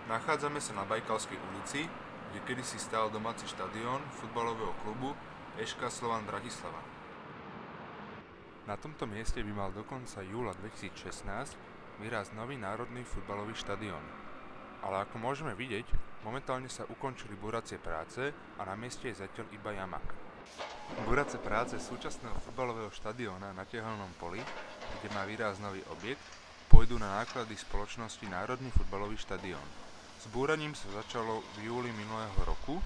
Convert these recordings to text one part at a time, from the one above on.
Nachádzame sa na Bajkalskej ulici, kde kedysi stál domáci štadión futbalového klubu ŠK Slovan Bratislava. Na tomto mieste by mal do konca júla 2016 vyrásť nový národný futbalový štadión. Ale ako môžeme vidieť, momentálne sa ukončili buracie práce a na mieste je zatiaľ iba jama. Buracie práce súčasného futbalového štadióna na tehelnom poli, kde má vyrásť nový objekt, pôjdu na náklady spoločnosti Národný futbalový štadión. S búraním sa začalo v júli minulého roku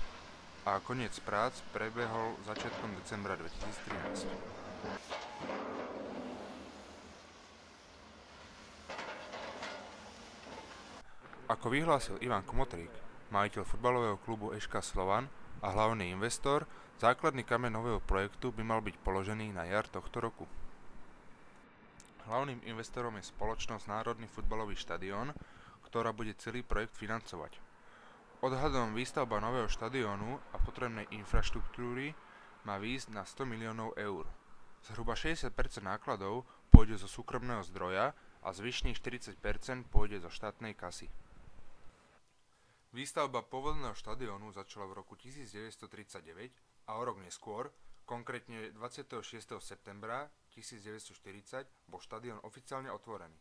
a koniec prác prebehol začiatkom decembra 2013. Ako vyhlásil Ivan Kmotrík, majiteľ futbalového klubu ŠK Slovan a hlavný investor, základný kameň nového projektu by mal byť položený na jar tohto roku. Hlavným investorom je spoločnosť Národný futbalový štadión, ktorá bude celý projekt financovať. Odhadom výstavba nového štadiónu a potrebnej infraštruktúry má výjsť na 100 miliónov eur. Zhruba 60% nákladov pôjde zo súkromného zdroja a zvyšných 40% pôjde zo štátnej kasy. Výstavba pôvodného štadiónu začala v roku 1939 a o rok neskôr, konkrétne 26. septembra 1940, bol štadión oficiálne otvorený.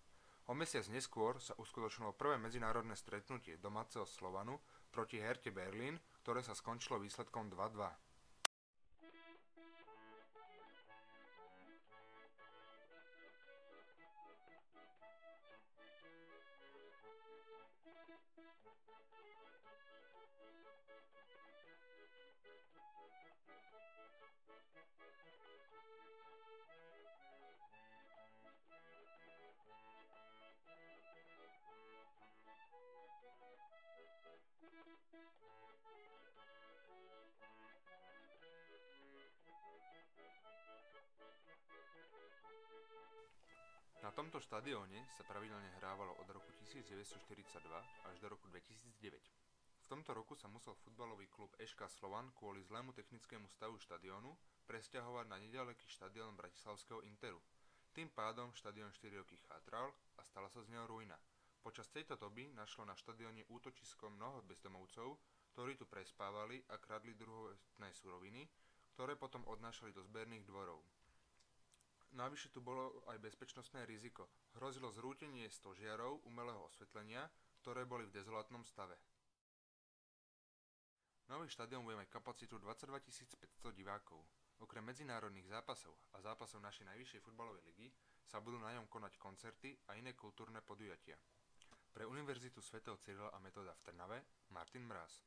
O mesiac neskôr sa uskutočnilo prvé medzinárodné stretnutie domáceho Slovanu proti Herte Berlín, ktoré sa skončilo výsledkom 2:2. Na tomto štadióne sa pravidelne hrávalo od roku 1942 až do roku 2009. V tomto roku sa musel futbalový klub ŠK Slovan kvôli zlému technickému stavu štadiónu presťahovať na neďaleký štadión bratislavského Interu. Tým pádom štadión 4 roky chátral a stala sa z neho ruina. Počas tejto doby našlo na štadióne útočisko mnoho bezdomovcov, ktorí tu prespávali a kradli druhotné suroviny, ktoré potom odnášali do zberných dvorov. Navyše tu bolo aj bezpečnostné riziko. Hrozilo zrútenie stožiarov umelého osvetlenia, ktoré boli v dezolátnom stave. Nový štadión bude mať kapacitu 22 500 divákov. Okrem medzinárodných zápasov a zápasov našej najvyššej futbalovej ligy sa budú na ňom konať koncerty a iné kultúrne podujatia. Pre Univerzitu svätého Cyrila a Metoda v Trnave Martin Mráz.